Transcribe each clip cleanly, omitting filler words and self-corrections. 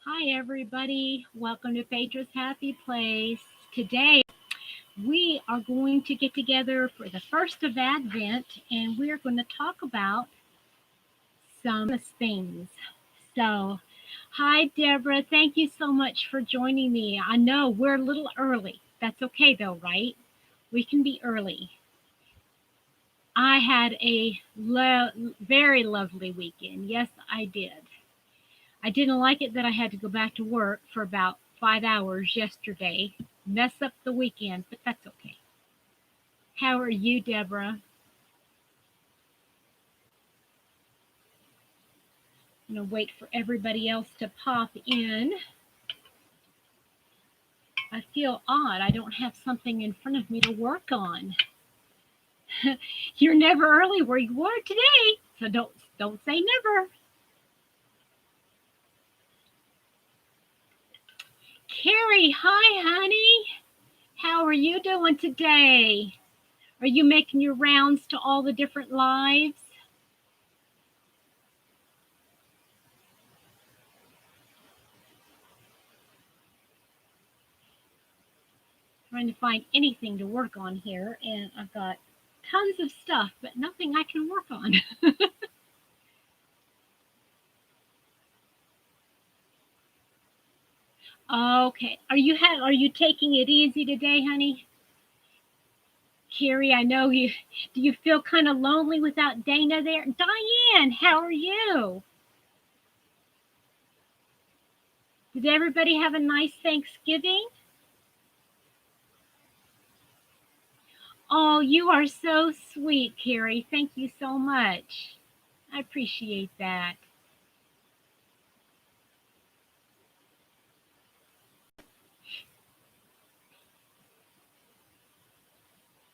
Hi, everybody. Welcome to Phaedra's Happy Place. Today, we are going to get together for the first of Advent and we're going to talk about some things. So, hi, Deborah. Thank you so much for joining me. I know we're a little early. That's okay, though, right? We can be early. I had a very lovely weekend. Yes, I did. I didn't like it that I had to go back to work for about 5 hours yesterday. Mess up the weekend, but that's okay. How are you, Deborah? I'm going to wait for everybody else to pop in. I feel odd. I don't have something in front of me to work on. You're never early where you were today, so don't say never. Carrie, hi, honey. How are you doing today? Are you making your rounds to all the different lives? Trying to find anything to work on here, and I've got tons of stuff, but nothing I can work on. Okay, are you taking it easy today, honey? Carrie, I know you. Do you feel kind of lonely without Dana there? Diane, how are you? Did everybody have a nice Thanksgiving? Oh, you are so sweet, Carrie. Thank you so much. I appreciate that.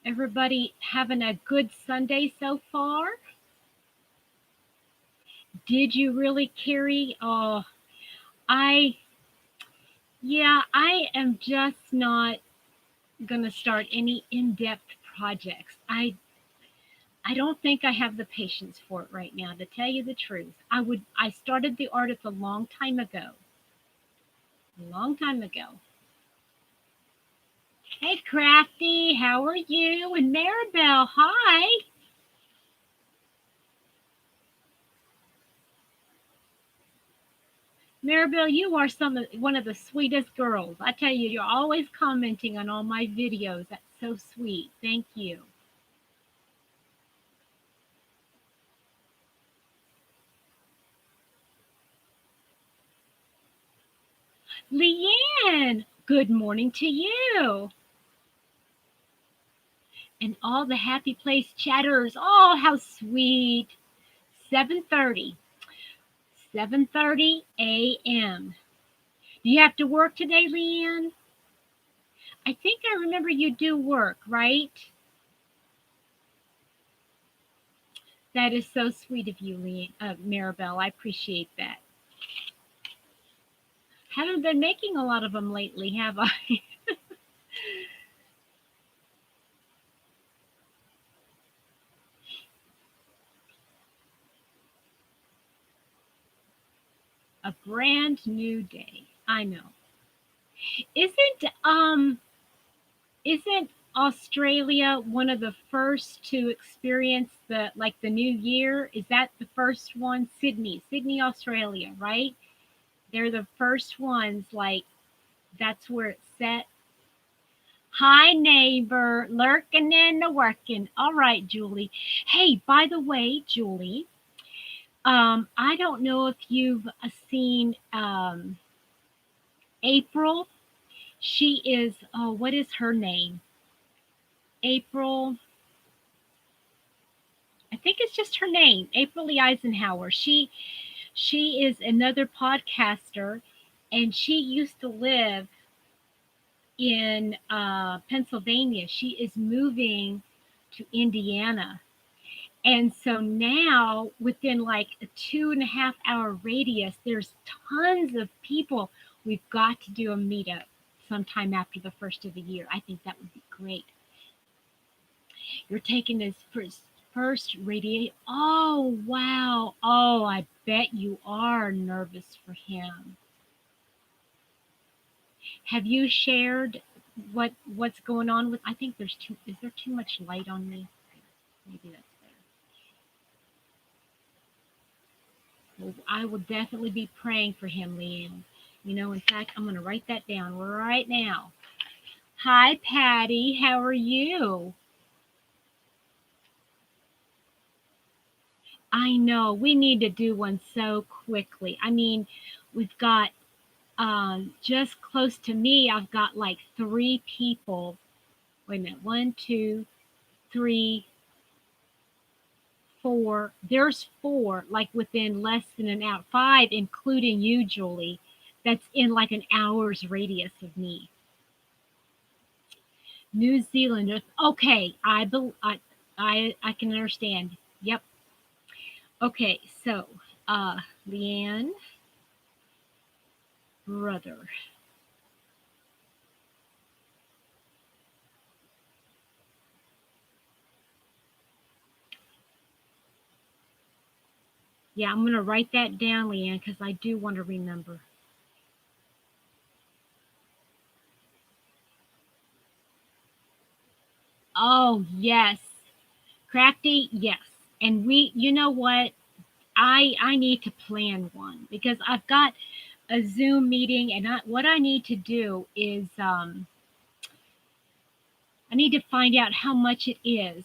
Everybody having a good Sunday so far? Did you really, Carrie? Oh, I yeah, I am just not gonna start any in-depth projects. I don't think I have the patience for it right now, to tell you the truth. I started the artist a long time ago. A long time ago. Hey Crafty, how are you? And Maribel, hi. Maribel, you are one of the sweetest girls. I tell you, you're always commenting on all my videos. That's so sweet. Thank you. Leanne, good morning to you. And all the happy place chatters. Oh, how sweet. 7:30. 7:30 a.m. Do you have to work today, Leanne? I think I remember you do work, right? That is so sweet of you, Maribel. I appreciate that. Haven't been making a lot of them lately, have I? A brand new day. I know. Isn't isn't Australia one of the first to experience the new year? Is that the first one? Sydney, Australia, right? They're the first ones. Like that's where it's set. Hi, neighbor, lurking in the working. All right, Julie. Hey, by the way, Julie, I don't know if you've seen April. She is. Oh, what is her name? April. I think it's just her name, April Lee Eisenhower. She is another podcaster, and she used to live in Pennsylvania. She is moving to Indiana, and so now within like a 2.5 hour radius, there's tons of people. We've got to do a meetup sometime after the first of the year. I think that would be great. You're taking his first radiation. Oh, wow. Oh, I bet you are nervous for him. Have you shared what's going on with? I think there's too. Is there too much light on me? Maybe that's better. Well, I will definitely be praying for him, Leanne. In fact, I'm going to write that down right now. Hi, Patty. How are you? I know we need to do one so quickly. I mean, we've got just close to me. I've got like three people. Wait a minute. One, two, three, four. There's four, like within less than an hour. Five, including you, Julie. That's in like an hour's radius of me. New Zealanders. Okay, I can understand. Yep. Okay, so Leanne, brother. Yeah, I'm gonna write that down, Leanne, because I do want to remember. Oh yes, Crafty, yes. And you know what? I need to plan one because I've got a Zoom meeting, and what I need to do is I need to find out how much it is,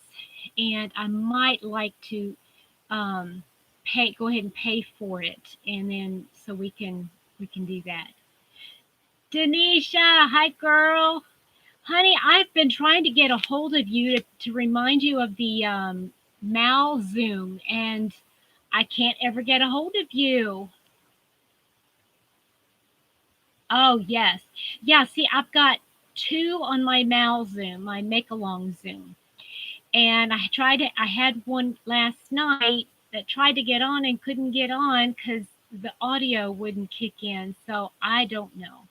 and I might like to go ahead and pay for it, and then so we can do that. Denisha, hi girl. Honey, I've been trying to get a hold of you to remind you of the Mal Zoom, and I can't ever get a hold of you. Oh, yes. Yeah, see, I've got two on my Mal Zoom, my Make Along Zoom. And I had one last night that tried to get on and couldn't get on because the audio wouldn't kick in. So I don't know.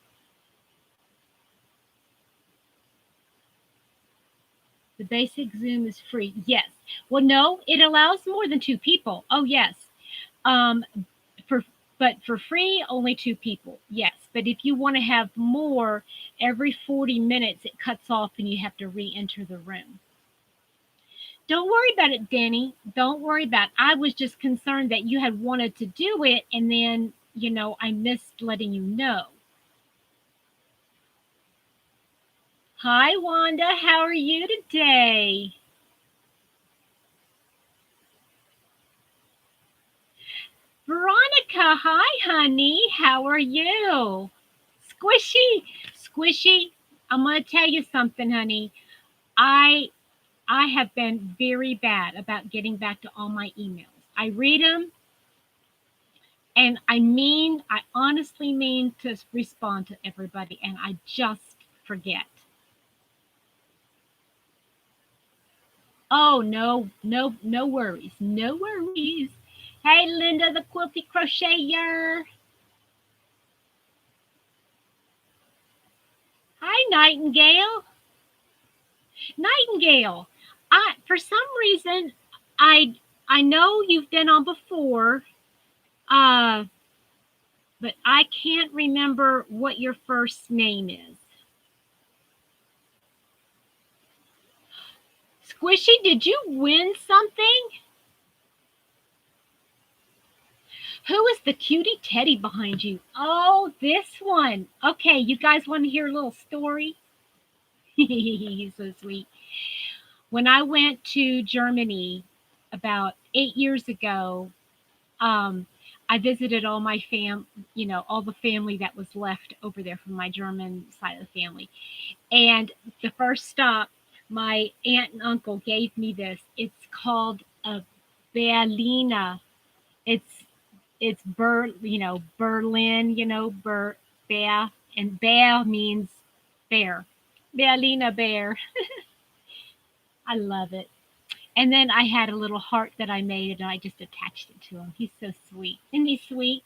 The basic Zoom is free. Yes. Well, no, it allows more than two people. Oh, yes. Um, for but for free, only two people. Yes. But if you want to have more, every 40 minutes it cuts off and you have to re-enter the room. Don't worry about it, Danny. Don't worry about it. I was just concerned that you had wanted to do it and then, I missed letting you know. Hi, Wanda. How are you today? Veronica, hi, honey. How are you? Squishy, squishy. I'm going to tell you something, honey. I I have been very bad about getting back to all my emails. I read them, and I honestly mean to respond to everybody, and I just forget. Oh, no, no, no worries. No worries. Hey, Linda, the quilty crocheter. Hi, Nightingale. Nightingale. For some reason, I know you've been on before, uh, but I can't remember what your first name is. Squishy, did you win something? Who is the cutie teddy behind you? Oh, this one. Okay, you guys want to hear a little story? He's so sweet. When I went to Germany about 8 years ago, um, I visited all my all the family that was left over there from my German side of the family. And the first stop, my aunt and uncle gave me this. It's called a Berliner. It's Berlin, bear, and bear means bear. Berliner bear. I love it. And then I had a little heart that I made and I just attached it to him. He's so sweet. Isn't he sweet?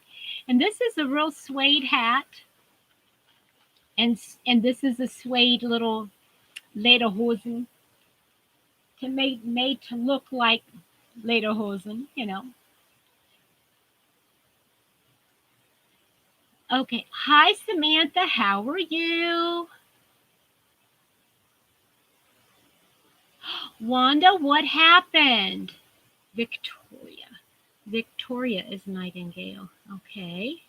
And this is a real suede hat. And this is a suede little lederhosen made to look like lederhosen. Okay. Hi, Samantha. How are you? Wanda, what happened? Victoria. Victoria is Nightingale. Okay.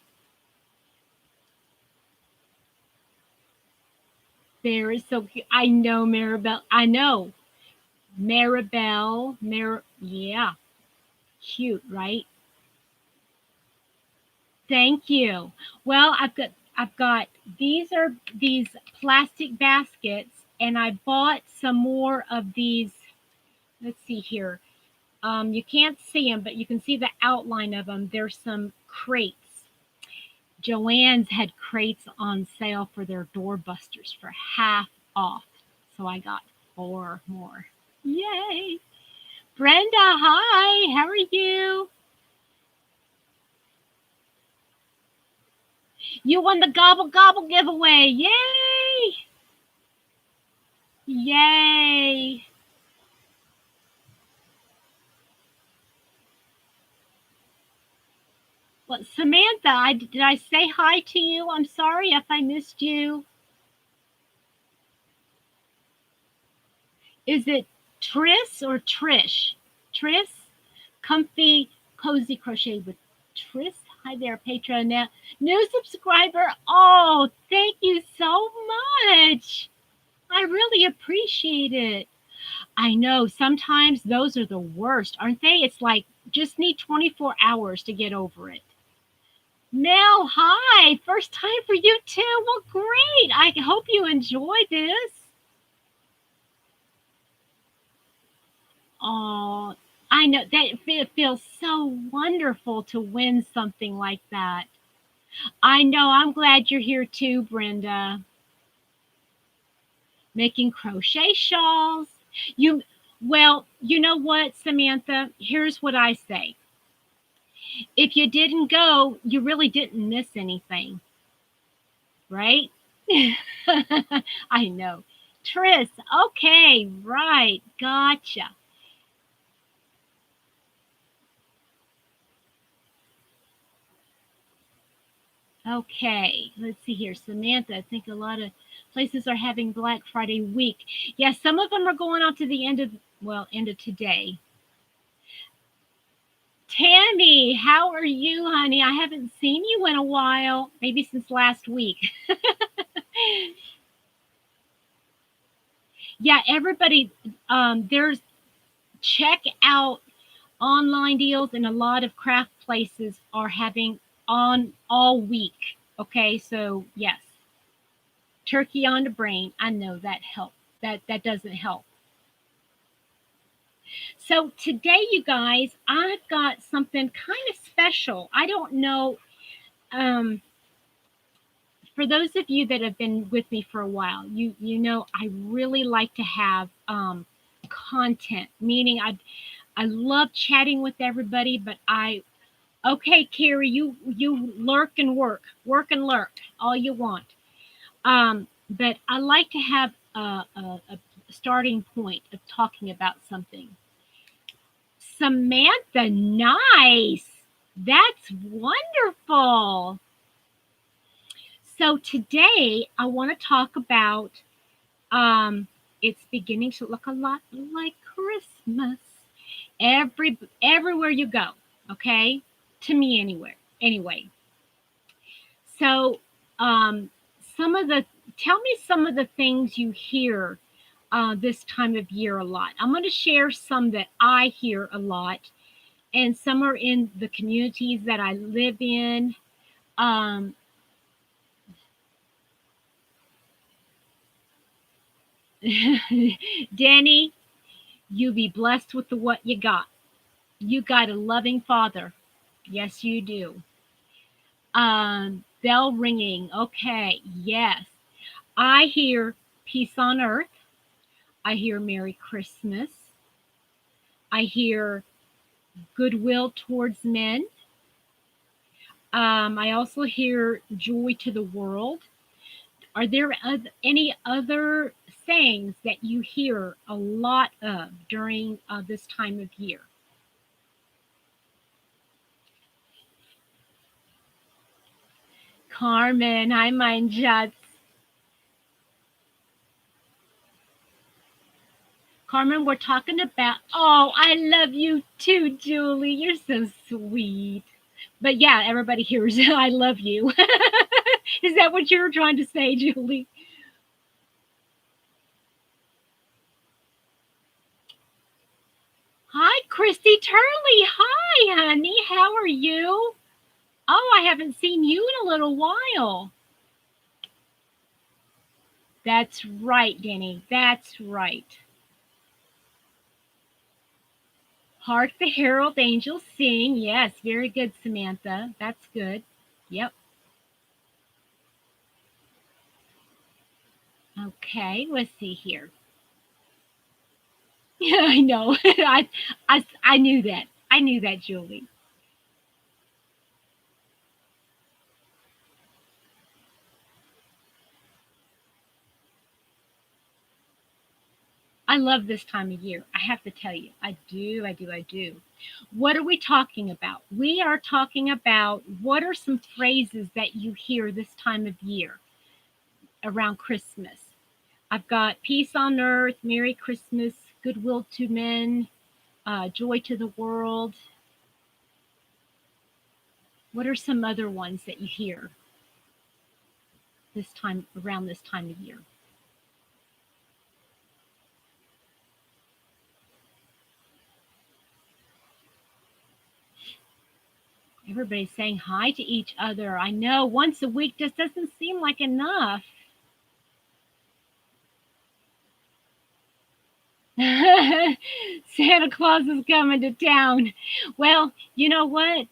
There is so cute. I know Maribel. I know Maribel. Yeah, cute, right? Thank you. Well, I've got these plastic baskets, and I bought some more of these. Let's see here. You can't see them, but you can see the outline of them. There's some crates. Joann's had crates on sale for their doorbusters for half off. So I got 4 more. Yay! Brenda, hi. How are you? You won the Gobble Gobble giveaway. Yay! Yay! Well, Samantha, did I say hi to you? I'm sorry if I missed you. Is it Tris or Trish? Tris? Comfy, cozy crochet with Tris. Hi there, Patreon. New subscriber. Oh, thank you so much. I really appreciate it. I know sometimes those are the worst, aren't they? It's like just need 24 hours to get over it. Mel, hi. First time for you too. Well, great. I hope you enjoy this. Oh, I know that it feels so wonderful to win something like that. I know. I'm glad you're here too, Brenda. Making crochet shawls. You well, you know what, Samantha? Here's what I say. If you didn't go, you really didn't miss anything, right? I know. Tris, okay, right. Gotcha. Okay, let's see here. Samantha, I think a lot of places are having Black Friday week. Yeah, some of them are going on to the end of today. Tammy, how are you, honey? I haven't seen you in a while, maybe since last week. Yeah, everybody, there's check out online deals, and a lot of craft places are having on all week. Okay, so yes, turkey on the brain. I know that helps. That doesn't help. So today, you guys, I've got something kind of special. I don't know. Um, for those of you that have been with me for a while, you know I really like to have content. Meaning, I love chatting with everybody, but okay, Carrie, you lurk and work and lurk all you want. But I like to have a starting point of talking about something. Samantha, nice. That's wonderful. So today I want to talk about it's beginning to look a lot like Christmas. Everywhere you go, okay? To me anywhere. Anyway. So um some of the tell me some of the things you hear this time of year a lot. I'm going to share some that I hear a lot, and some are in the communities that I live in. Um, Danny, you be blessed with the what you got. You got a loving father. Yes, you do. Bell ringing. Okay, yes. I hear peace on earth. I hear Merry Christmas. I hear goodwill towards men. I also hear joy to the world. Are there any other sayings that you hear a lot of during this time of year? Carmen, hi, mein Schatz. Carmen, we're talking about. Oh, I love you too, Julie. You're so sweet. But yeah, everybody hears I love you. Is that what you were trying to say, Julie? Hi, Christy Turley. Hi, honey. How are you? Oh, I haven't seen you in a little while. That's right, Denny. That's right. Hark the herald angels sing. Yes, very good, Samantha. That's good. Yep. Okay, let's see here. Yeah, I know. I knew that. I knew that, Julie. I love this time of year. I have to tell you. I do, I do, I do. What are we talking about? We are talking about what are some phrases that you hear this time of year around Christmas. I've got peace on earth, Merry Christmas, goodwill to men, joy to the world. What are some other ones that you hear this time around this time of year? Everybody's saying hi to each other. I know once a week just doesn't seem like enough. Santa Claus is coming to town. Well, you know what?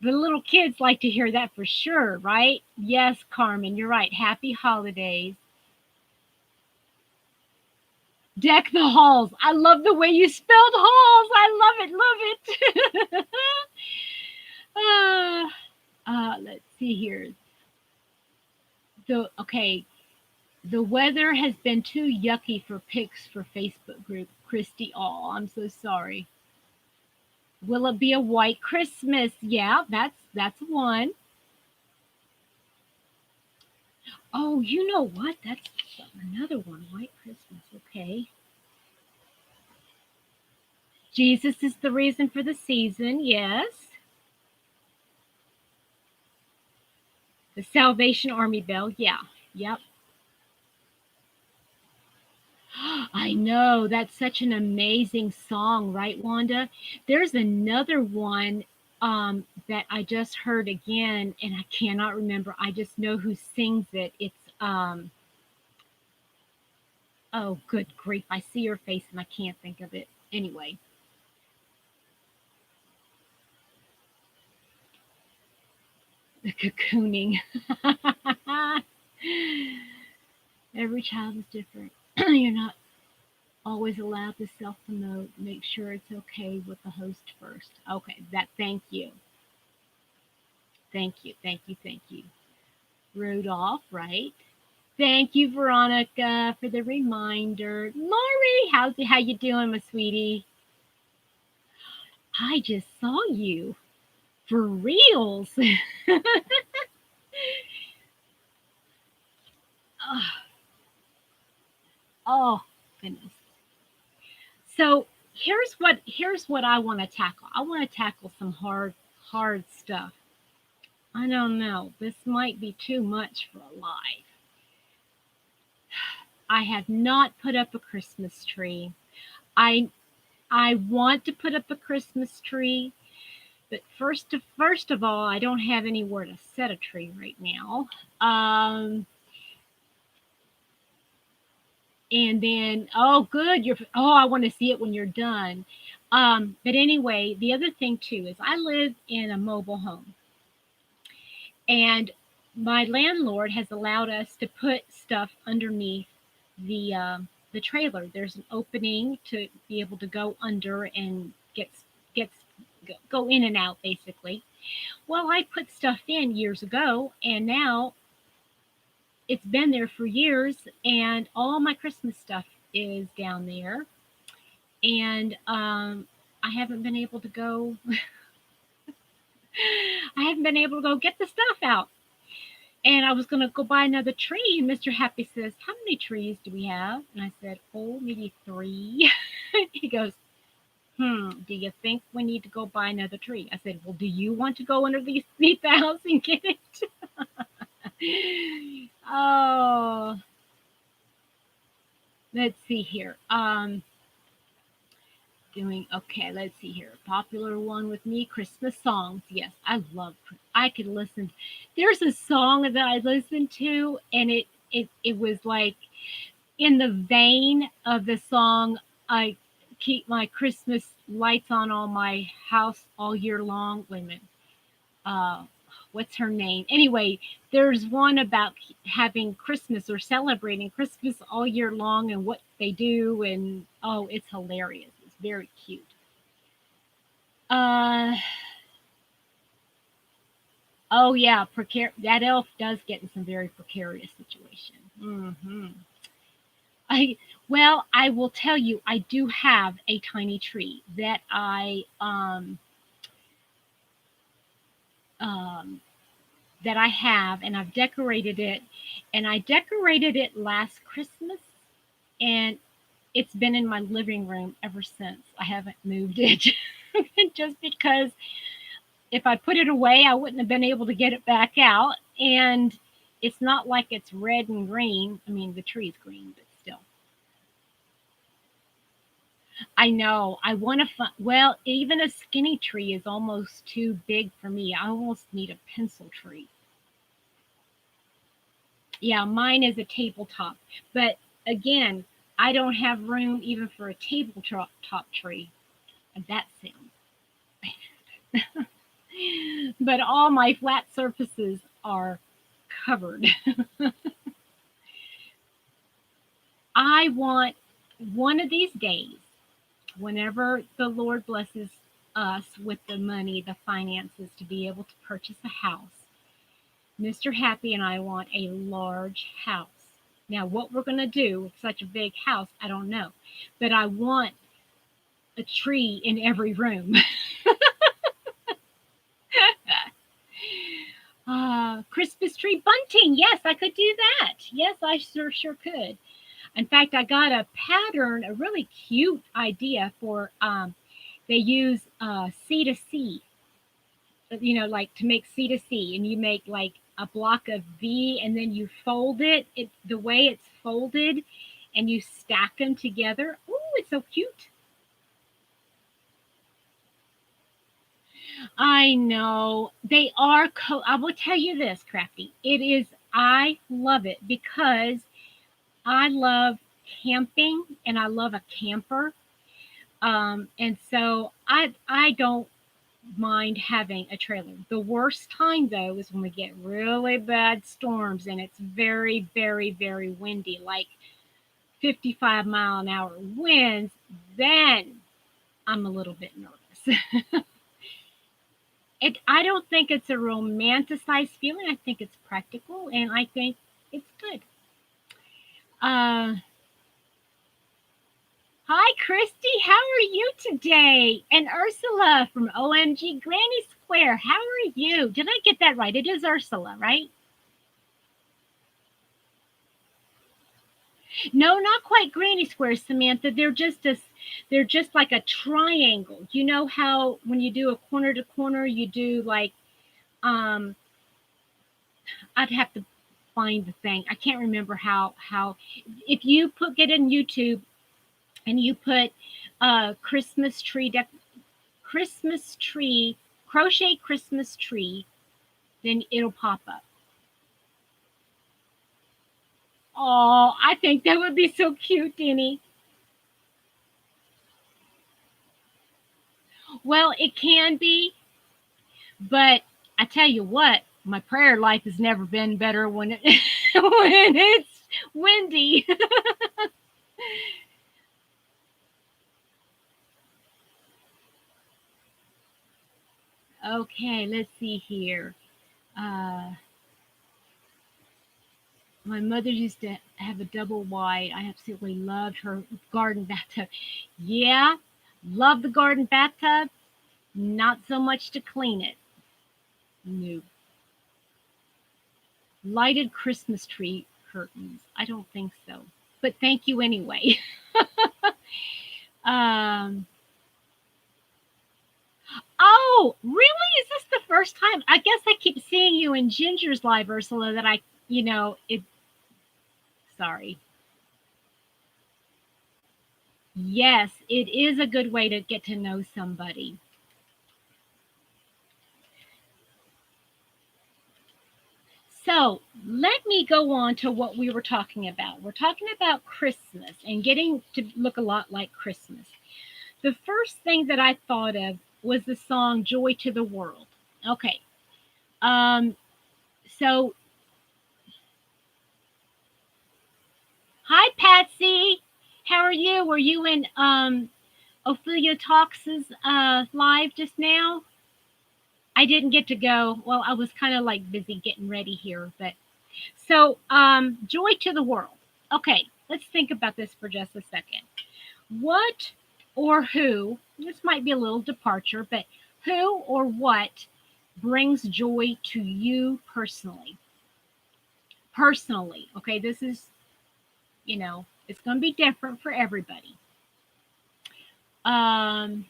The little kids like to hear that for sure, right? Yes, Carmen, you're right. Happy holidays. Deck the halls. I love the way you spelled halls. I love it, love it. Let's see here. Okay, the weather has been too yucky for pics for Facebook group. Christy, oh, I'm so sorry. Will it be a white Christmas? Yeah, that's one. Oh, you know what? That's another one. White Christmas. Okay. Jesus is the reason for the season. Yes. The Salvation Army bell. Yeah. Yep. I know. That's such an amazing song, right, Wanda? There's another one that I just heard again, and I cannot remember. I just know who sings it. Oh, good grief. I see your face and I can't think of it. Anyway, the cocooning. Every child is different. You're not always allowed to self promote. Make sure it's okay with the host first. Okay, thank you. Thank you. Thank you. Thank you. Rudolph, right? Thank you, Veronica, for the reminder. Lori, how you doing, my sweetie? I just saw you for reals. oh, oh, goodness. So here's what I want to tackle. I want to tackle some hard stuff. I don't know. This might be too much for a life. I have not put up a Christmas tree. I I want to put up a Christmas tree, but first of all, I don't have anywhere to set a tree right now. And then good, I want to see it when you're done. But anyway, the other thing too is I live in a mobile home, and my landlord has allowed us to put stuff underneath the trailer. There's an opening to be able to go under and get go in and out basically. Well, I put stuff in years ago, and now it's been there for years, and all my Christmas stuff is down there, and I haven't been able to go. I haven't been able to go get the stuff out. And I was going to go buy another tree. And Mr. Happy says, "How many trees do we have?" And I said, "Oh, maybe three." He goes, "Do you think we need to go buy another tree?" I said, "Well, do you want to go underneath the house and get it?" Oh, let's see here. Doing okay. Let's see here. Popular one with me, Christmas songs. Yes, I love. I could listen. There's a song that I listened to, and it was like in the vein of the song. I keep my Christmas lights on all my house all year long. Wait a minute. Uh, what's her name? Anyway, there's one about having Christmas or celebrating Christmas all year long and what they do, and oh, it's hilarious. It's very cute. Uh, oh yeah, that elf does get in some very precarious situation. I I will tell you, I do have a tiny tree that um that I have, and I've decorated it, and I decorated it last Christmas, and it's been in my living room ever since. I haven't moved it, just because if I put it away, I wouldn't have been able to get it back out. And it's not like it's red and green. I mean, the tree's green, but still. I know. I want to find, well, even a skinny tree is almost too big for me. I almost need a pencil tree. Yeah, mine is a tabletop. But again, I don't have room even for a tabletop tree. And that sounds. But all my flat surfaces are covered. I want one of these days, whenever the Lord blesses us with the money, the finances to be able to purchase a house, Mr. Happy and I want a large house. Now, what we're going to do with such a big house, I don't know. But I want a tree in every room. Christmas tree bunting. Yes, I could do that. Yes, I sure could. In fact, I got a pattern, a really cute idea for they use C to C, like to make C to C, and you make like a block of V, and then you fold it the way it's folded, and you stack them together. Oh, it's so cute. I know they are. I will tell you this, Crafty. It is. I love it because I love camping and I love a camper. And so I don't mind having a trailer. The worst time though is when we get really bad storms and it's very, very, very windy, like 55-mile-an-hour winds. Then I'm a little bit nervous. I don't think it's a romanticized feeling. I think it's practical, and I think it's good. Uh, Hi, Christy. How are you today? And Ursula from OMG Granny Square. How are you? Did I get that right? It is Ursula, right? No, not quite Granny Square, Samantha. They're just like a triangle. You know how when you do a corner to corner, you do like um I'd have to find the thing. I can't remember how if you get in YouTube and you put Christmas tree crochet Christmas tree, then it'll pop up. Oh, I think that would be so cute, Denny. Well, it can be, but I tell you what, my prayer life has never been better when when it's windy. Okay, let's see here. Uh, my mother used to have a double wide. I absolutely loved her garden bathtub. Yeah, love the garden bathtub. Not so much to clean it. No. Lighted Christmas tree curtains. I don't think so. But thank you anyway. um, oh, really? Is this the first time? I guess I keep seeing you in Ginger's live, Ursula, that it, sorry. Yes, it is a good way to get to know somebody. So let me go on to what we were talking about. We're talking about Christmas and getting to look a lot like Christmas. The first thing that I thought of was the song Joy to the World. Okay. Um, so, hi, Patsy. How are you? Were you in Ophelia Talks' live just now? I didn't get to go. Well, I was kind of like busy getting ready here, but so joy to the world. Okay, let's think about this for just a second. What or who, this might be a little departure, but who or what brings joy to you personally? Personally, okay, this is, it's going to be different for everybody. Um,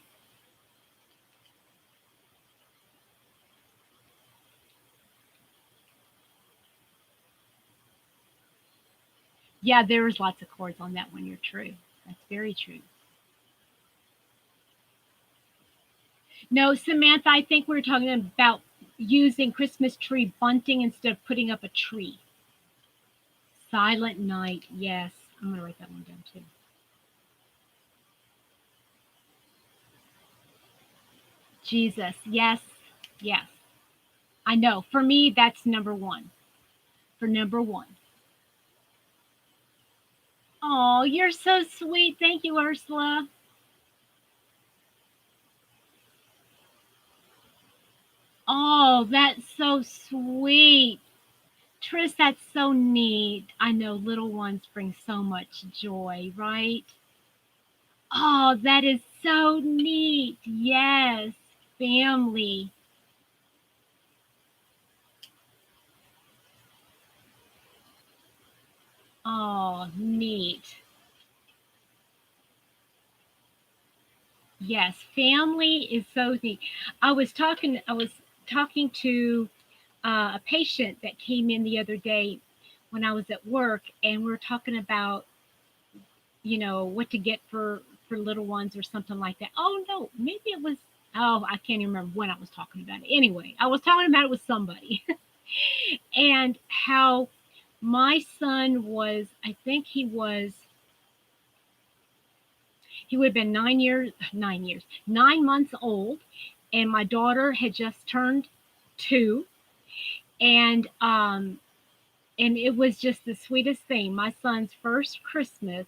yeah, there's lots of chords on that one. You're true. That's very true. No, Samantha, I think we're talking about using Christmas tree bunting instead of putting up a tree. Silent Night. Yes. I'm going to write that one down too. Jesus. Yes. Yes. I know. For me, that's number one. For number one. Oh, you're so sweet. Thank you, Ursula. Oh, that's so sweet. Tris, that's so neat. I know little ones bring so much joy, right? Oh, that is so neat. Yes. Family. Oh, neat. Yes, family is so neat. I was talking to a patient that came in the other day when I was at work, and we were talking about, what to get for little ones or something like that. Oh no, maybe it was. Oh, I can't even remember when I was talking about it. Anyway, I was talking about it with somebody, and how my son was. I think he would have been 9 months old, and my daughter had just turned 2, and it was just the sweetest thing. My son's first Christmas,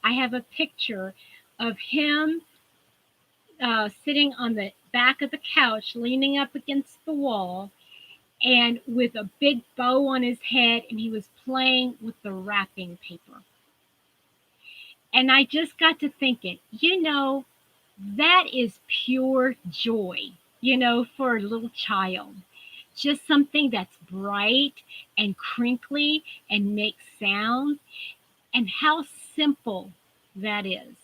I have a picture of him sitting on the back of the couch, leaning up against the wall, and with a big bow on his head, and he was playing with the wrapping paper. And I just got to thinking, that is pure joy, for a little child. Just something that's bright and crinkly and makes sound, and how simple that is,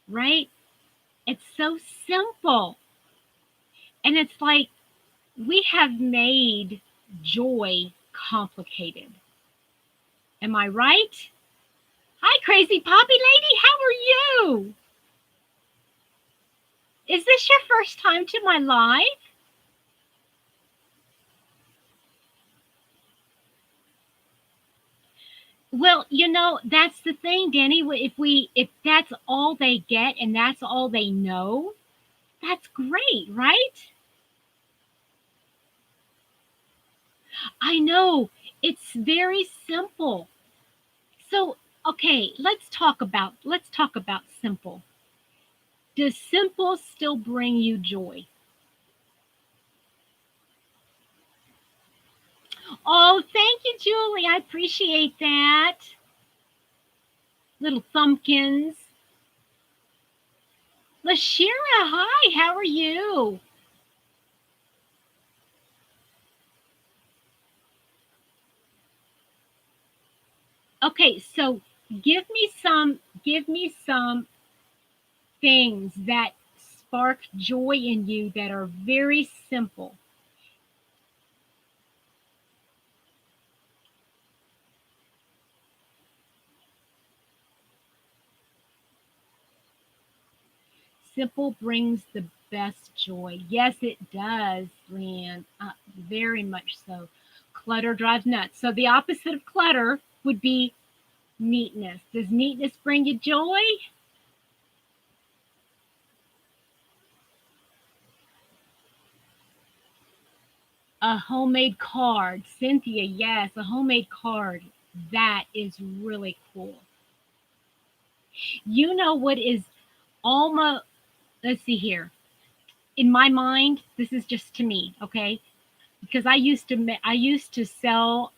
right? It's so simple. And it's like we have made joy complicated. Am I right? Hi, crazy poppy lady. How are you? Is this your first time to my live? Well, that's the thing, Danny. If that's all they get and that's all they know, that's great, right? I know. It's very simple. So, okay, let's talk about simple. Does simple still bring you joy? Oh, thank you, Julie. I appreciate that. Little thumbkins. Lashira, hi. How are you? Okay, so give me some things that spark joy in you that are very simple. Simple brings the best joy. Yes, it does, Leanne. Very much so. Clutter drives nuts. So the opposite of clutter would be neatness. Does neatness bring you joy? A homemade card. Cynthia, yes, a homemade card. That is really cool. You know what is almost, let's see here. In my mind, this is just to me, okay? Because I used to sell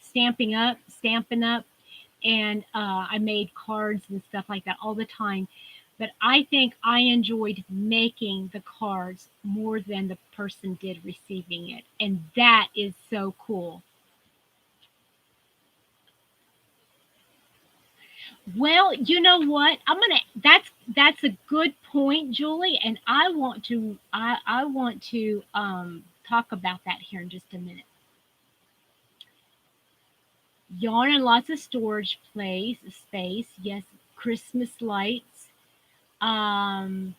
stamping up, and I made cards and stuff like that all the time. But I think I enjoyed making the cards more than the person did receiving it, and that is so cool. Well, you know what? That's a good point, Julie, and I want to talk about that here in just a minute. Yarn and lots of storage place space. Yes, Christmas lights. Um,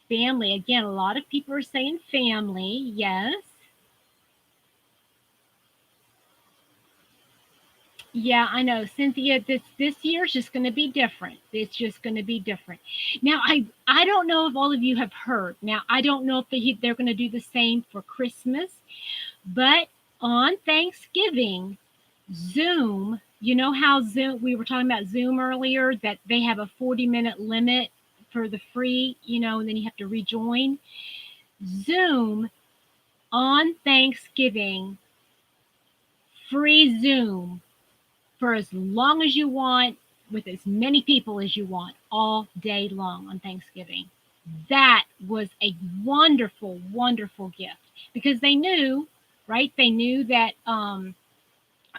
Family. Again, a lot of people are saying family. Yes. Yeah, I know, Cynthia. This year's just going to be different. It's just going to be different. Now, I don't know if all of you have heard. Now, I don't know if they're going to do the same for Christmas, but on Thanksgiving, Zoom. You know how Zoom? We were talking about Zoom earlier. That they have a 40-minute limit for the free. And then you have to rejoin. Zoom on Thanksgiving, free Zoom for as long as you want, with as many people as you want, all day long on Thanksgiving. That was a wonderful, wonderful gift because they knew, right? They knew that,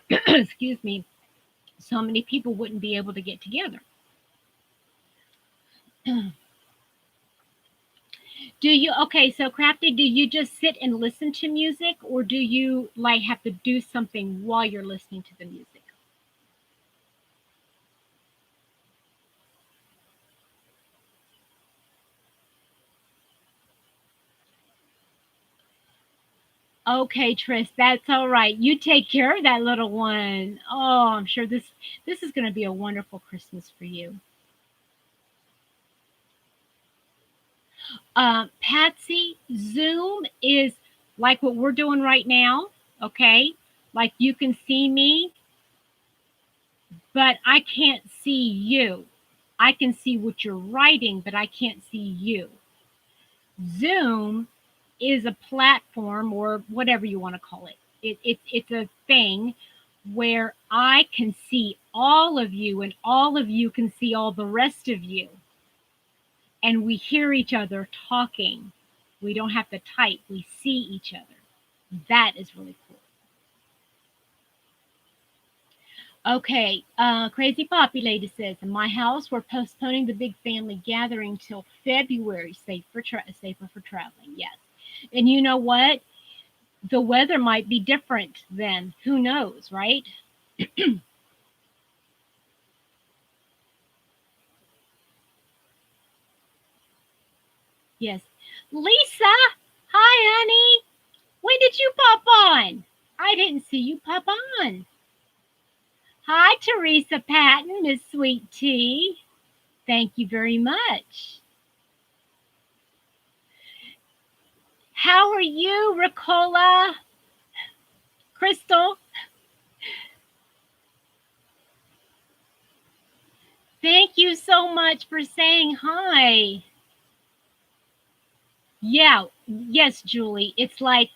excuse me, so many people wouldn't be able to get together. Okay, so Crafty, do you just sit and listen to music or do you like have to do something while you're listening to the music? Okay, Tris, that's all right. You take care of that little one. Oh, I'm sure this is going to be a wonderful Christmas for you. Patsy, Zoom is like what we're doing right now. Okay, like you can see me, but I can't see you. I can see what you're writing, but I can't see you. Zoom is a platform or whatever you want to call it. It's a thing where I can see all of you and all of you can see all the rest of you. And we hear each other talking. We don't have to type, we see each other. That is really cool. Okay, Crazy Poppy Lady says, in my house, we're postponing the big family gathering till February, safer for traveling. Yes. And you know what? The weather might be different then. Who knows, right? Yes. Lisa, hi, honey. When did you pop on? I didn't see you pop on. Hi, Teresa Patton, Miss Sweet Tea. Thank you very much. How are you, Ricola? Crystal, thank you so much for saying hi. Yeah, yes, Julie. It's like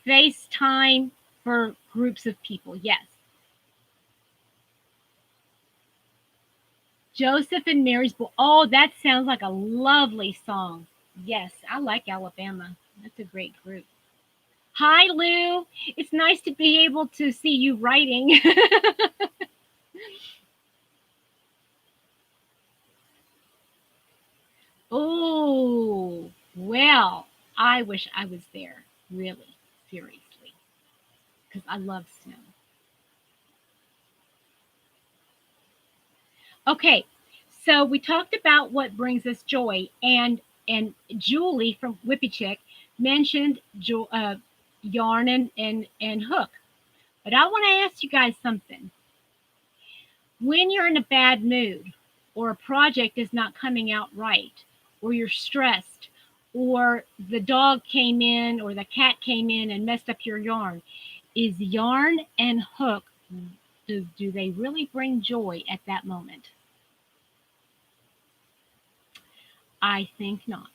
FaceTime for groups of people. Yes. Joseph and Mary's Boy. Oh, that sounds like a lovely song. Yes, I like Alabama. That's a great group. Hi, Lou. It's nice to be able to see you writing. Oh, well, I wish I was there, really, seriously, because I love snow. Okay, so we talked about what brings us joy, and Julie from Whippy Chick mentioned yarn and hook. But I want to ask you guys something. When you're in a bad mood, or a project is not coming out right, or you're stressed, or the dog came in or the cat came in and messed up your yarn, is yarn and hook, do they really bring joy at that moment? I think not.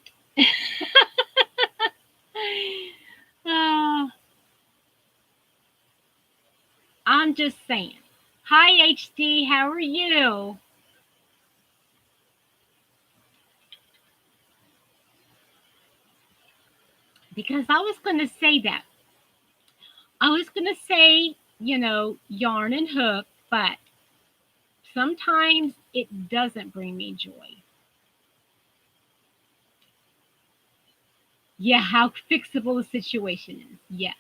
Uh, I'm just saying. Hi, HD. How are you? Because I was going to say that. I was going to say, yarn and hook, but sometimes it doesn't bring me joy. Yeah, how fixable the situation is. Yes.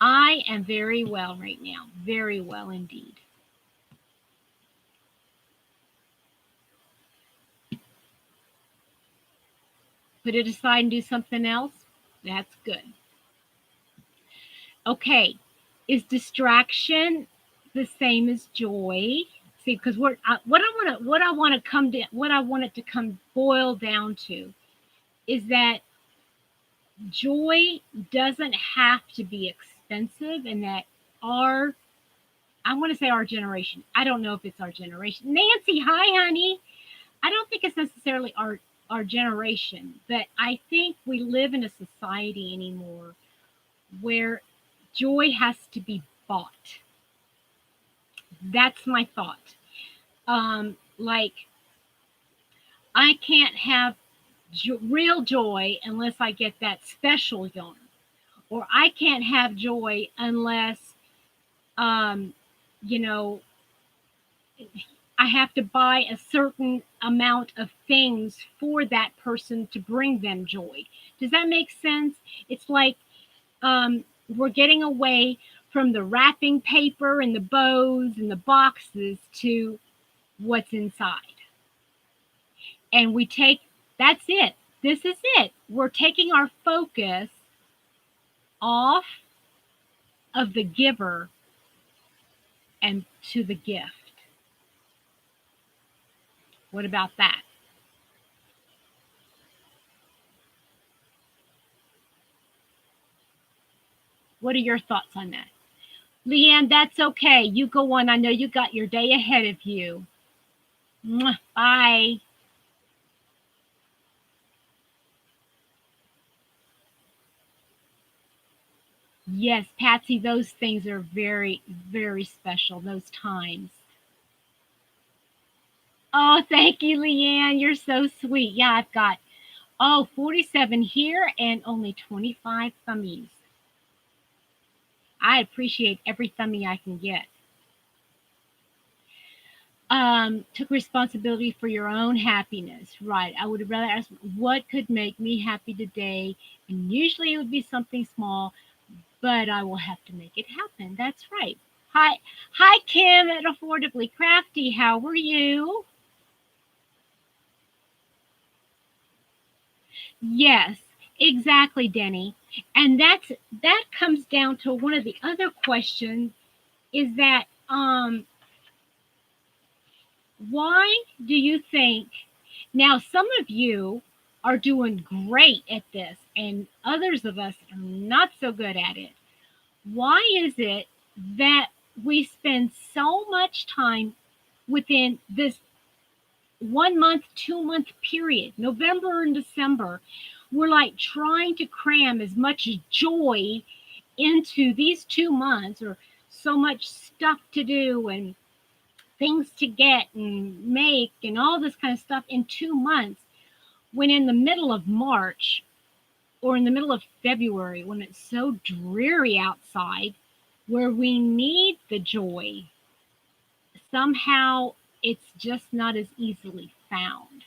I am very well right now. Very well indeed. Put it aside and do something else. That's good. Okay. Is distraction the same as joy? See, because what I want it to come boil down to is that joy doesn't have to be expensive, and that our I want to say our generation. I don't know if it's our generation. Nancy, hi honey. I don't think it's necessarily our generation, but I think we live in a society anymore where joy has to be bought. That's my thought. Like I can't have real joy unless I get that special yarn, or I can't have joy unless um, you know I have to buy a certain amount of things for that person to bring them joy. Does that make sense? It's like we're getting away from the wrapping paper and the bows and the boxes to what's inside. And we take, that's it. This is it. We're taking our focus off of the giver and to the gift. What about that? What are your thoughts on that? Leanne, that's okay. You go on. I know you got your day ahead of you. Mwah. Bye. Yes, Patsy, those things are very, very special, those times. Oh, thank you, Leanne. You're so sweet. Yeah, I've got, 47 here and only 25 thummies. I appreciate every thumbie I can get. Took responsibility for your own happiness. Right. I would rather ask what could make me happy today. And usually it would be something small, but I will have to make it happen. That's right. Hi, hi, Kim at Affordably Crafty. How are you? Yes, exactly, Denny. And that comes down to one of the other questions is that why do you think now some of you are doing great at this and others of us are not so good at it? Why is it that we spend so much time within this 1 month, 2 month period, November and December? We're like trying to cram as much joy into these 2 months, or so much stuff to do and things to get and make and all this kind of stuff in 2 months, when in the middle of March or in the middle of February when it's so dreary outside, where we need the joy, somehow it's just not as easily found.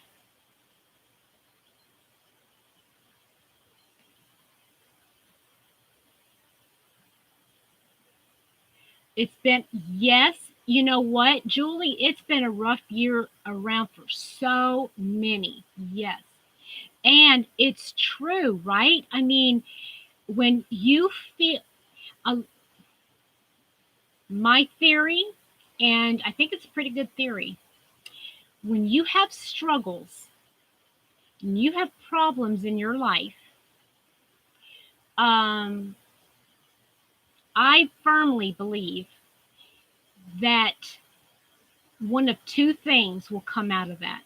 It's been, yes, you know what, Julie? It's been a rough year around for so many. Yes. And it's true, right? I mean, when you feel, uh, my theory, and I think it's a pretty good theory, when you have struggles, when you have problems in your life, um, I firmly believe that one of two things will come out of that.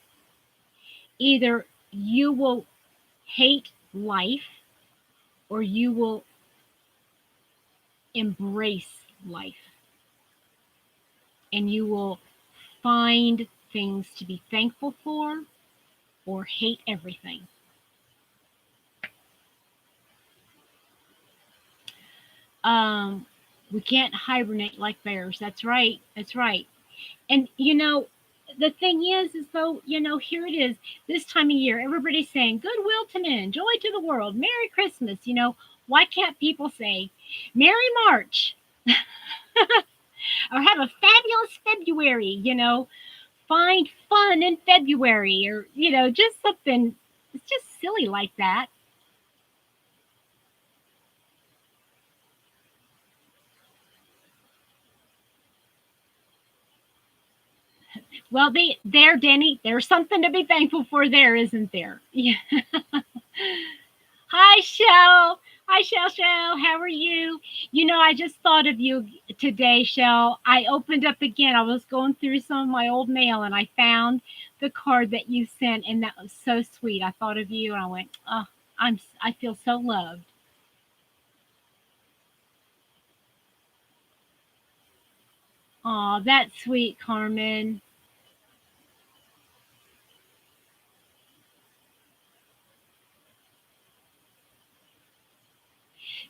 Either you will hate life or you will embrace life and you will find things to be thankful for or hate everything. Um, we can't hibernate like bears. That's right. That's right. And the thing is though, here it is, this time of year, everybody's saying goodwill to men, joy to the world, Merry Christmas. Why can't people say Merry March or have a fabulous February? Find fun in February, or just something. It's just silly like that. Well, there, Denny, there's something to be thankful for there, isn't there? Yeah. Hi, Shell. Hi, Shell. How are you? I just thought of you today, Shell. I opened up again. I was going through some of my old mail and I found the card that you sent, and that was so sweet. I thought of you and I went, oh, I feel so loved. Oh, that's sweet, Carmen.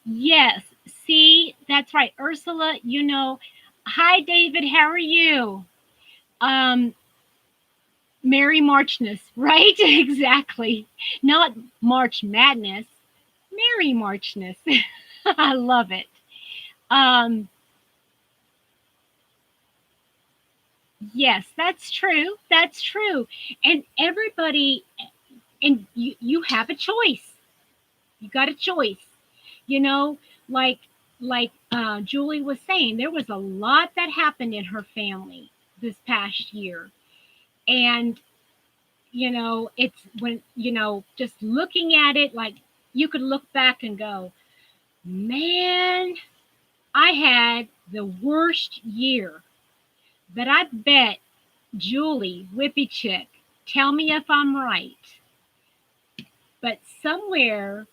Yes. See, that's right. Ursula, hi, David. How are you? Um, Merry Marchness, right? Exactly. Not March Madness. Merry Marchness. I love it. Um, yes, that's true. That's true. And everybody, and you have a choice. You got a choice. You know, like Julie was saying, there was a lot that happened in her family this past year, and it's when just looking at it, like you could look back and go, man, I had the worst year. But I bet Julie Whippy Chick, tell me if I'm right, but somewhere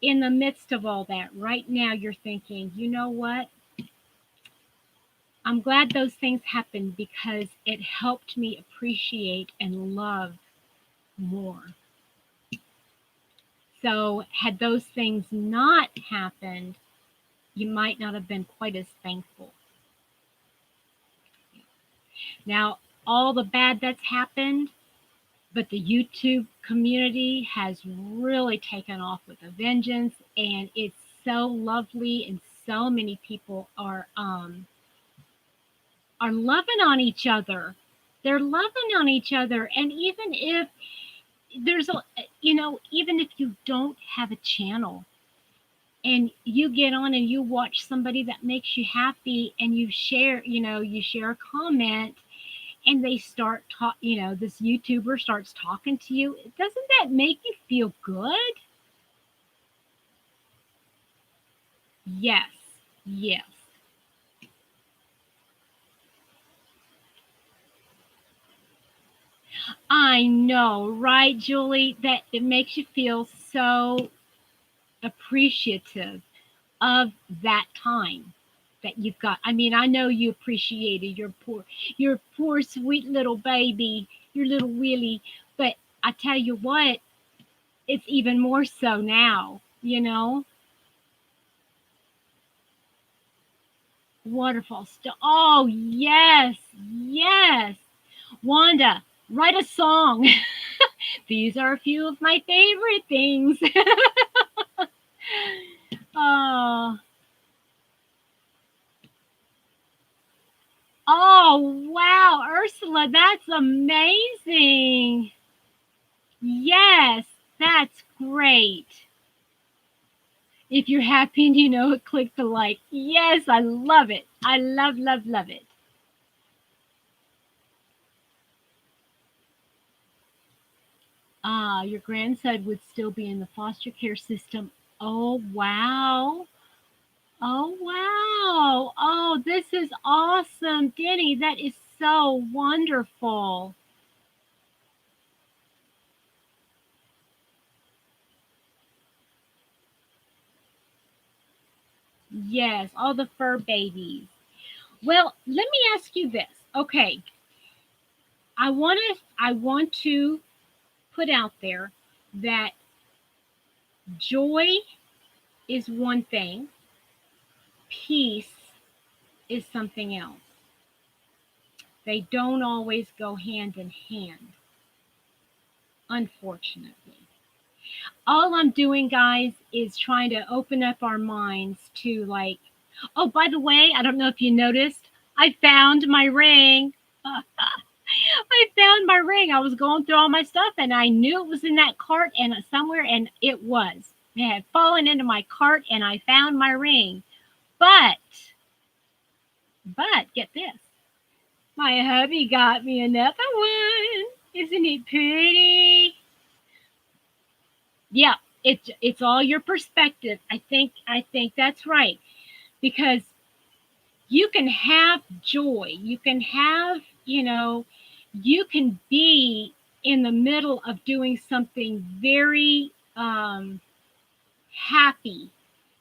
in the midst of all that right now you're thinking, you know what, I'm glad those things happened because it helped me appreciate and love more. So had those things not happened, you might not have been quite as thankful. Now, all the bad that's happened, but the YouTube community has really taken off with a vengeance, and it's so lovely, and so many people are loving on each other. They're loving on each other, and even if there's a even if you don't have a channel and you get on and you watch somebody that makes you happy and you share a comment and they start this YouTuber starts talking to you, doesn't that make you feel good? Yes. Yes. I know, right, Julie? That it makes you feel so appreciative of that time that you've got. I mean, I know you appreciated your poor sweet little baby, your little Willie, but I tell you what, it's even more so now. you know, waterfall. Oh, yes, yes. Wanda, write a song. These are a few of my favorite things. Oh, oh, wow, Ursula, that's amazing. Yes, that's great. If you're happy and you know it, click the like. Yes, I love it. I love, love, love it. Ah, your grandson would still be in the foster care system. Oh, wow. Oh, wow. Oh, this is awesome. Denny, that is so wonderful. Yes, all the fur babies. Well, let me ask you this. Okay, I want to put out there that joy is one thing, peace is something else. They don't always go hand in hand, unfortunately. All I'm doing, guys, is trying to open up our minds to, like, oh, by the way, I don't know if you noticed, I found my ring. I found my ring. I was going through all my stuff and I knew it was in that cart and somewhere, and it was. It had fallen into my cart and I found my ring. But, but get this. My hubby got me another one. Isn't it pretty? Yeah, it's all your perspective. I think that's right, because you can have joy. You can have, you can be in the middle of doing something very happy.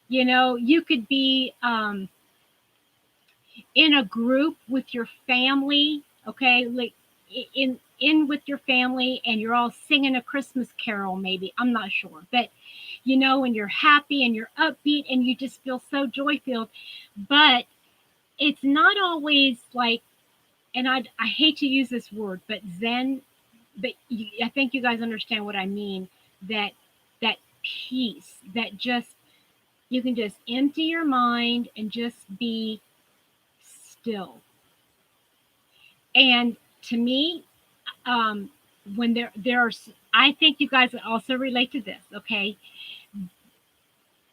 You could be in a group with your family, okay, like in with your family, and you're all singing a Christmas carol, maybe, I'm not sure, but and you're happy and you're upbeat and you just feel so joy filled. But it's not always like, and I hate to use this word, but zen, but I think you guys understand what I mean, that that peace, that just, you can just empty your mind and just be still. And to me, um, when there's, I think you guys also relate to this, okay?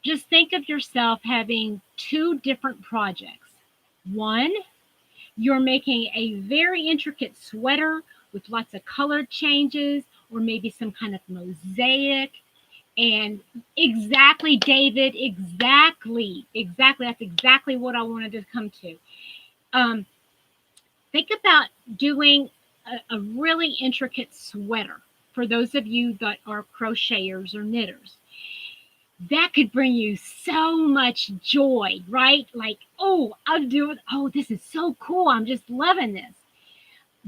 Just think of yourself having two different projects. One, you're making a very intricate sweater with lots of color changes, or maybe some kind of mosaic. And exactly, David, exactly. That's exactly what I wanted to come to. Um, think about doing a really intricate sweater for those of you that are crocheters or knitters. That could bring you so much joy, right? Like, oh, I'll do it. Oh, this is so cool. I'm just loving this.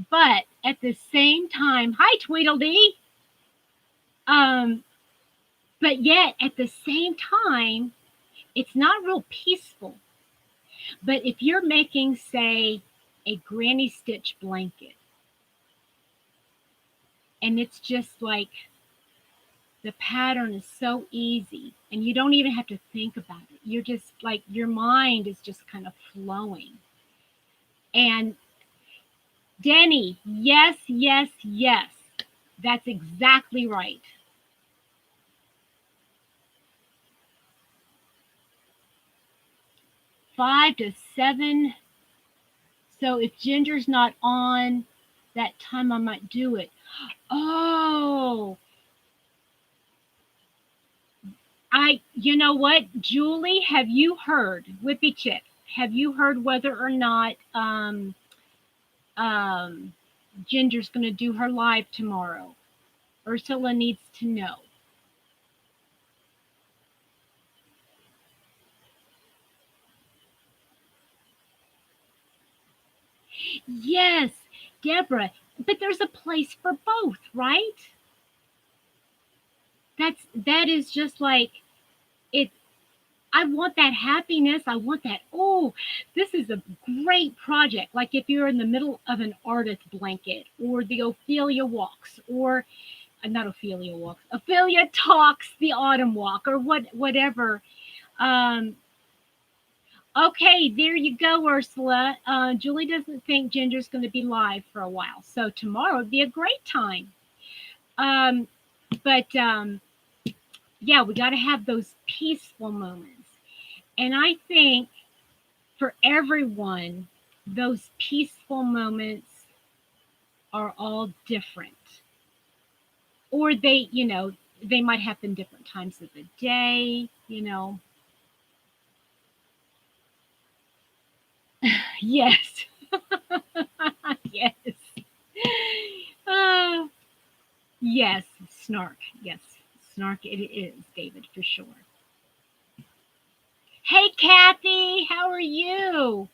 But at the same time, hi Tweedledee. Um, but yet at the same time, it's not real peaceful. But if you're making, say, a granny stitch blanket, and it's just like the pattern is so easy and you don't even have to think about it. You're just like, your mind is just kind of flowing. And Denny, yes, yes, yes. That's exactly right. 5 to 7. So if Ginger's not on that time, I might do it. Oh, you know what, Julie, have you heard, Whippy Chick? Have you heard whether or not um, Ginger's going to do her live tomorrow? Ursula needs to know. Yes, Deborah, but there's a place for both, right? That is just like, it I want that happiness. I want that, oh, this is a great project. Like if you're in the middle of an artist blanket or the Ophelia walks or not Ophelia walks, Ophelia talks the autumn walk or whatever. Um, okay, there you go, Ursula. Julie doesn't think Ginger's going to be live for a while. So tomorrow would be a great time. Um, but yeah, we got to have those peaceful moments. And I think for everyone, those peaceful moments are all different. Or they might happen different times of the day. Yes. Yes. Uh, yes. Snark. Yes. Snark it is, David, for sure. Hey, Kathy. How are you?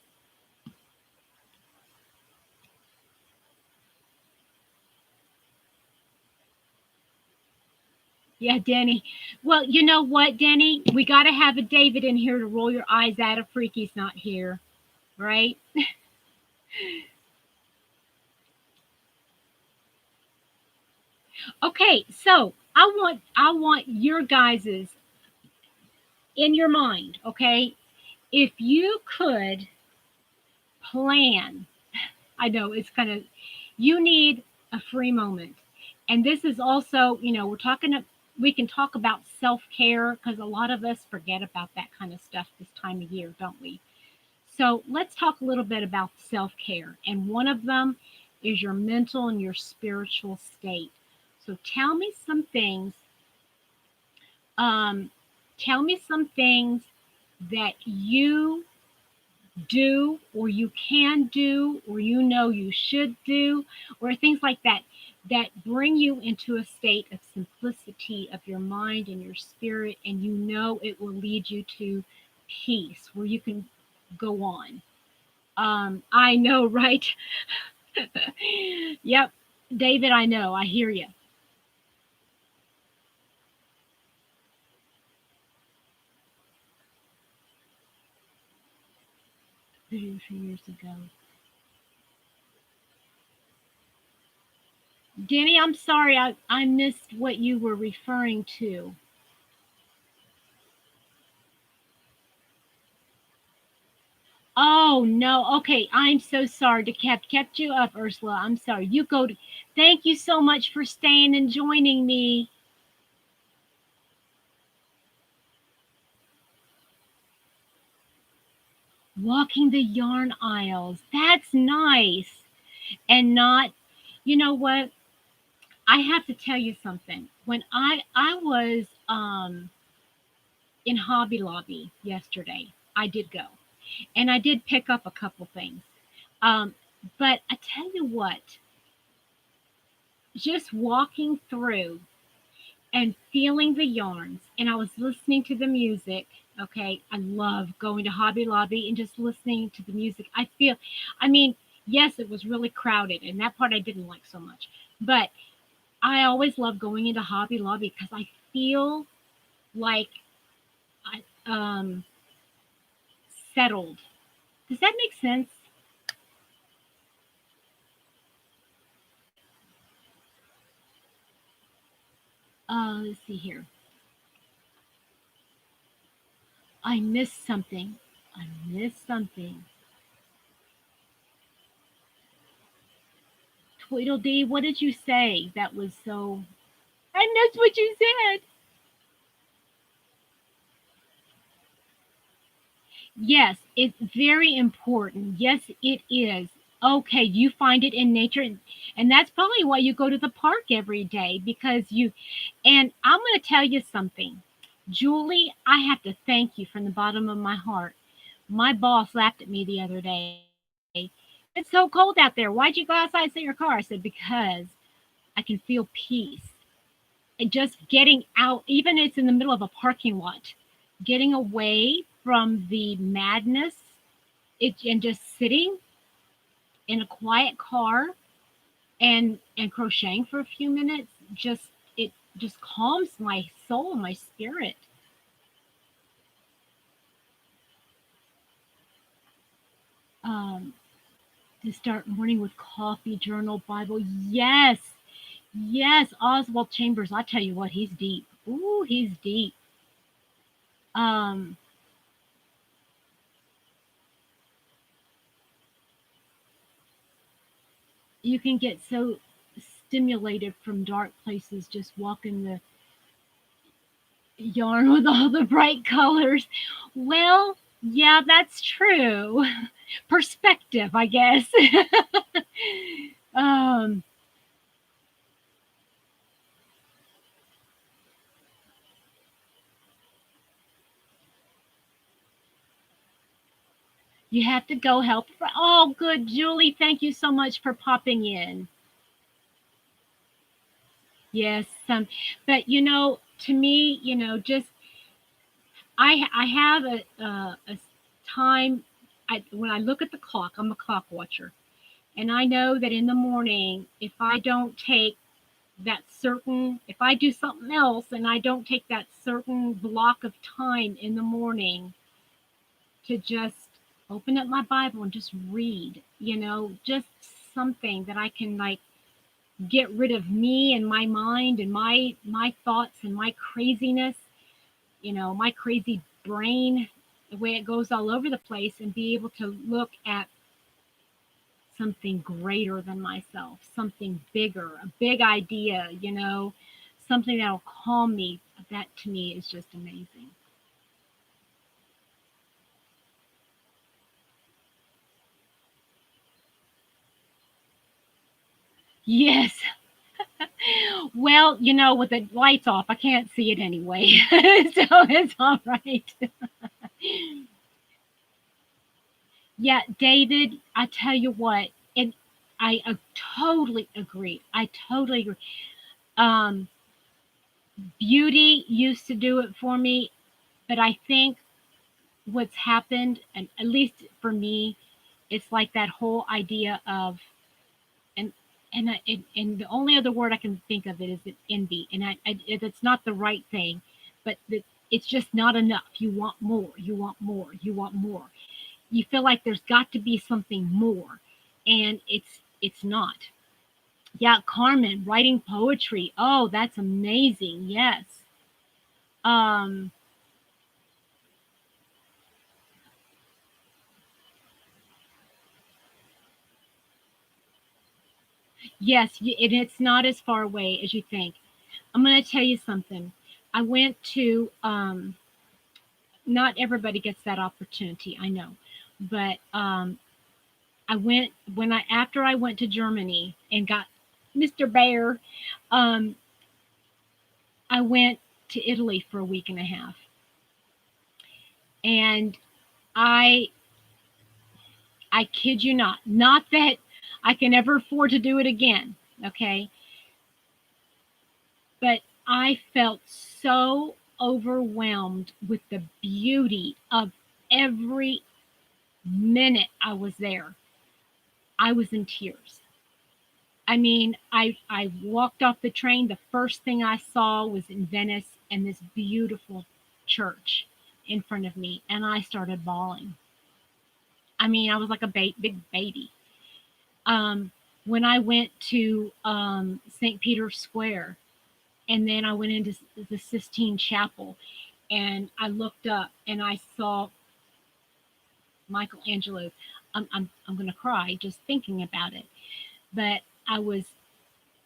Yeah, Denny. Well, you know what, Denny? We got to have a David in here to roll your eyes at if Freaky's not here, right? Okay, so I want your guys's in your mind, okay? If you could plan, I know it's kind of you need a free moment. And this is also, we can talk about self-care because a lot of us forget about that kind of stuff this time of year, don't we? So let's talk a little bit about self care. And one of them is your mental and your spiritual state. So um, tell me some things that you do or you can do or you should do or things like that that bring you into a state of simplicity of your mind and your spirit and it will lead you to peace where you can go on. I know, right? Yep. David, I know. I hear you. A few years ago. Danny, I'm sorry. I missed what you were referring to. Oh, no. Okay. I'm so sorry to kept you up, Ursula. I'm sorry. You go to, thank you so much for staying and joining me. Walking the yarn aisles. That's nice. And not, you know what? I have to tell you something. When I was in Hobby Lobby yesterday, I did go, and I did pick up a couple things. Um, but I tell you what, just walking through and feeling the yarns, and I was listening to the music. Okay, I love going to Hobby Lobby and just listening to the music. I mean, yes, it was really crowded, and that part I didn't like so much, but I always love going into Hobby Lobby because I feel like I settled. Does that make sense? Let's see here. I missed something. I missed something. Tweedledee, what did you say? That was so. I missed what you said. Yes, it's very important. Yes, it is. Okay, you find it in nature, and that's probably why you go to the park every day because you. And I'm going to tell you something, Julie. I have to thank you from the bottom of my heart. My boss laughed at me the other day. It's so cold out there. Why'd you go outside and sit in your car? I said, because I can feel peace. And just getting out, even if it's in the middle of a parking lot, getting away from the madness and just sitting in a quiet car and crocheting for a few minutes, it just calms my soul, my spirit. Um, to start morning with coffee, journal, Bible. Yes, yes, Oswald Chambers. I tell you what, he's deep. Ooh, he's deep. Um, you can get so stimulated from dark places just walking the yarn with all the bright colors. Well, yeah, that's true. Perspective, I guess. um, you have to go help. Oh, good, Julie. Thank you so much for popping in. Yes, but to me, just I have a time. When I look at the clock, I'm a clock watcher, and I know that in the morning, if I don't take if I do something else and I don't take that certain block of time in the morning to just open up my Bible and just read, just something that I can like get rid of me and my mind and my thoughts and my craziness, my crazy brain, the way it goes all over the place, and be able to look at something greater than myself, something bigger, a big idea, something that'll calm me. That to me is just amazing. Yes. Well, with the lights off, I can't see it anyway. So it's all right. Yeah, David, I tell you what, and I totally agree. I totally agree. Um, Beauty used to do it for me, but I think what's happened, and at least for me, it's like that whole idea of and and the only other word I can think of it is envy, and it's not the right thing, but it's just not enough. You want more. You want more. You want more. You feel like there's got to be something more, and it's not. Yeah, Carmen writing poetry. Oh, that's amazing. Yes. Um, yes, and it's not as far away as you think. I'm going to tell you something. I went to, not everybody gets that opportunity, I know, but I went after I went to Germany and got Mr. Bear, um, I went to Italy for a week and a half, and I I kid you not that I can ever afford to do it again, okay, but I felt so overwhelmed with the beauty of every minute I was there. I was in tears. I mean, I walked off the train. The first thing I saw was in Venice and this beautiful church in front of me, and I started bawling. I mean, I was like a big baby. Um, when I went to St. Peter's Square, and then I went into the Sistine Chapel, and I looked up and I saw Michelangelo. I'm going to cry just thinking about it. But I was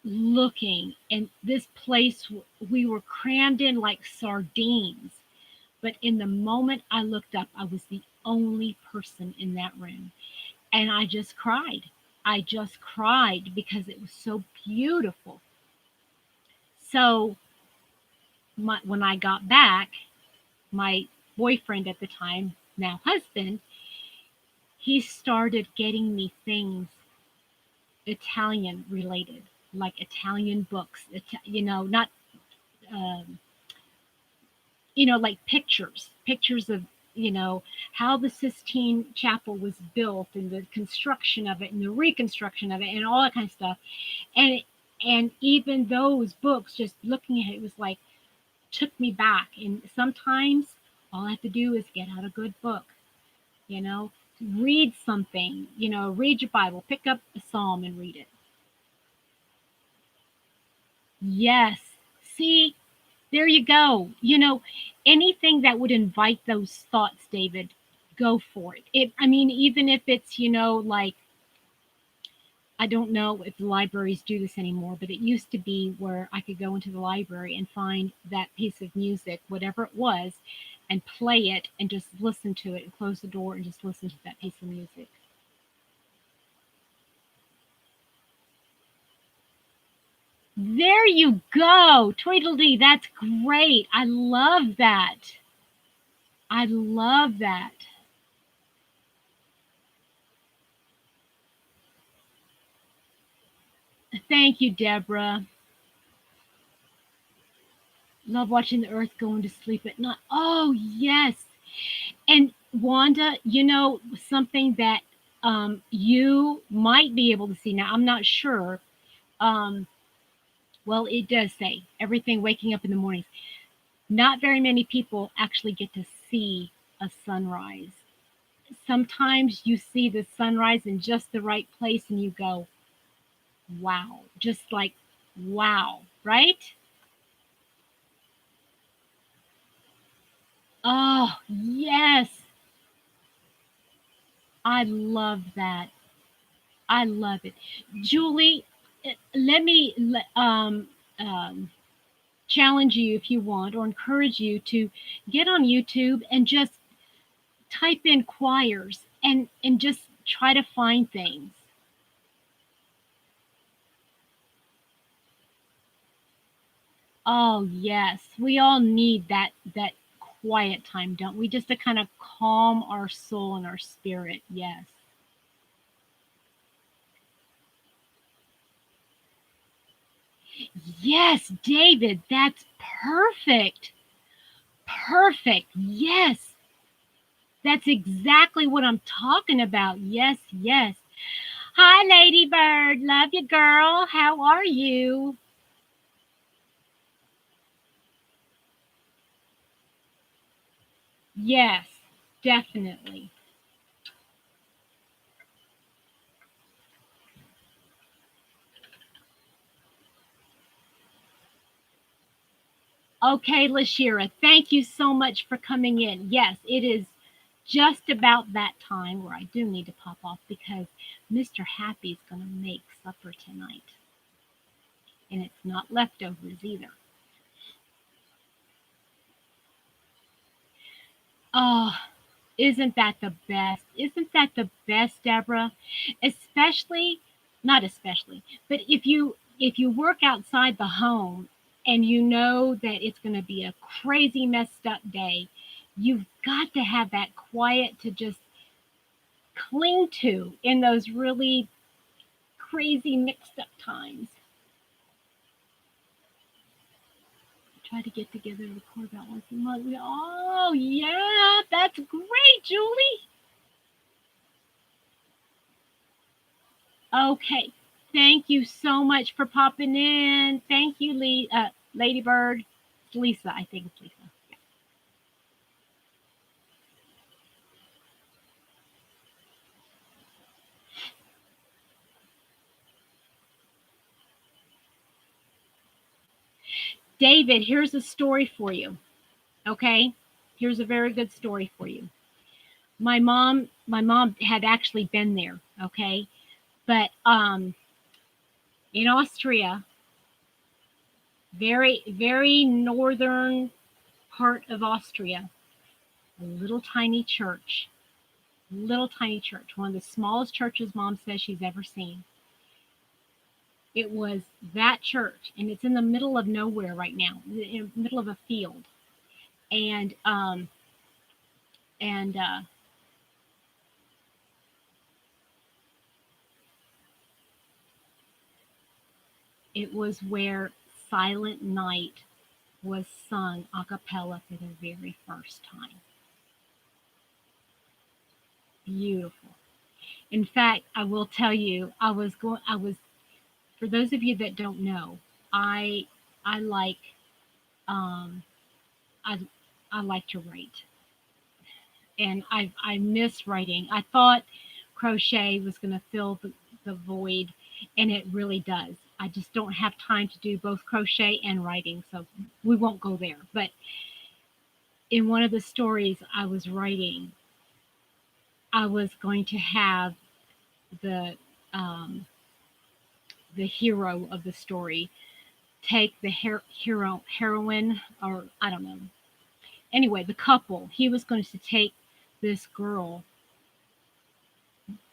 looking, and this place, we were crammed in like sardines. But in the moment I looked up, I was the only person in that room. And I just cried. I just cried because it was so beautiful. So when I got back, my boyfriend at the time, now husband, he started getting me things Italian related, like Italian books, not, um, like pictures of, how the Sistine Chapel was built and the construction of it and the reconstruction of it and all that kind of stuff. And and even those books, just looking at it was like took me back. And sometimes all I have to do is get out a good book, you know, Read something, read your Bible, pick up a psalm and read it. Yes. See, there you go. Anything that would invite those thoughts, David, go for it. I mean, even if it's, like, I don't know if the libraries do this anymore, but it used to be where I could go into the library and find that piece of music, whatever it was, and play it and just listen to it and close the door and just listen to that piece of music. There you go. Tweedledee, that's great. I love that. I love that. Thank you, Deborah. Love watching the earth going to sleep at night. Oh, yes. And Wanda, something that you might be able to see now, I'm not sure. Um, well, it does say everything waking up in the mornings. Not very many people actually get to see a sunrise. Sometimes you see the sunrise in just the right place and you go, wow, just like, wow, right? Oh, yes. I love that. I love it. Julie, let me challenge you if you want or encourage you to get on YouTube and just type in choirs and just try to find things. Oh, yes. We all need that quiet time, don't we? Just to kind of calm our soul and our spirit. Yes. Yes, David, that's perfect. Perfect. Yes. That's exactly what I'm talking about. Yes, yes. Hi, Ladybird. Love you, girl. How are you? Yes, definitely. Okay, Lashira, thank you so much for coming in. Yes, it is just about that time where I do need to pop off because Mr. Happy's going to make supper tonight. And it's not leftovers either. Oh, isn't that the best? Isn't that the best, Deborah? Especially, not especially, but if you work outside the home and you know that it's going to be a crazy messed up day, you've got to have that quiet to just cling to in those really crazy mixed up times. Try to get together and record about once a month. Oh yeah, that's great, Julie. Okay. Thank you so much for popping in. Thank you, Ladybird. It's Lisa, I think it's Lisa. David, here's a story for you. Okay? Here's a very good story for you. My mom had actually been there, okay? But in Austria, very very northern part of Austria, a little tiny church, one of the smallest churches mom says she's ever seen. It was that church, and it's in the middle of nowhere right now, in the middle of a field, and and it was where Silent Night was sung a cappella for the very first time. Beautiful. In fact, I will tell you, I was for those of you that don't know, I I like um I I like to write. and I miss writing. I thought crochet was going to fill the void, and it really does. I just don't have time to do both crochet and writing, so we won't go there. But in one of the stories I was writing, I was going to have the um, the hero of the story take the heroine, or I don't know. Anyway, the couple, he was going to take this girl,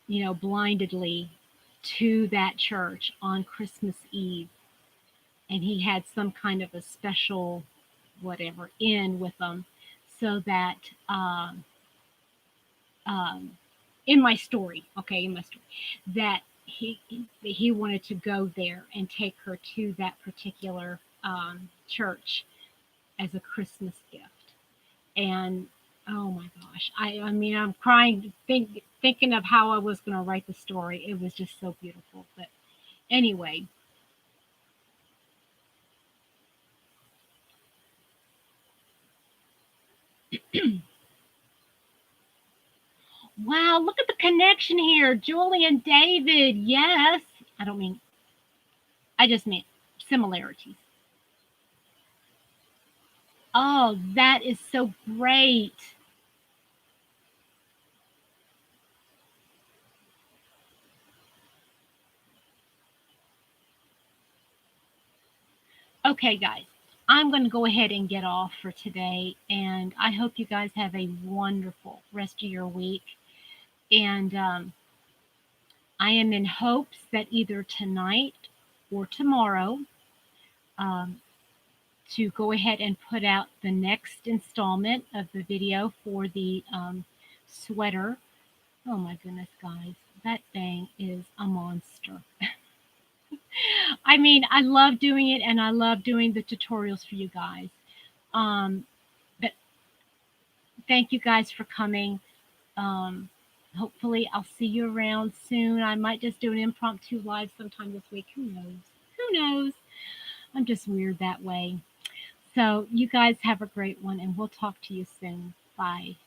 blindedly to that church on Christmas Eve, and he had some kind of a special whatever in with them, so that um, in my story, okay, in my story, that he wanted to go there and take her to that particular church as a Christmas gift. And oh my gosh, I mean, I'm crying thinking of how I was going to write the story. It was just so beautiful. But anyway, wow, look at the connection here, Julie and David. Yes, I don't mean, I just meant similarities. Oh, that is so great. Okay, guys, I'm going to go ahead and get off for today, and I hope you guys have a wonderful rest of your week. And I am in hopes that either tonight or tomorrow, um, to go ahead and put out the next installment of the video for the sweater. Oh my goodness, guys, that thing is a monster. I mean, I love doing it, and I love doing the tutorials for you guys. Um, but thank you guys for coming. Um, Hopefully, I'll see you around soon. I might just do an impromptu live sometime this week. Who knows? Who knows? I'm just weird that way. So, you guys have a great one, and we'll talk to you soon. Bye.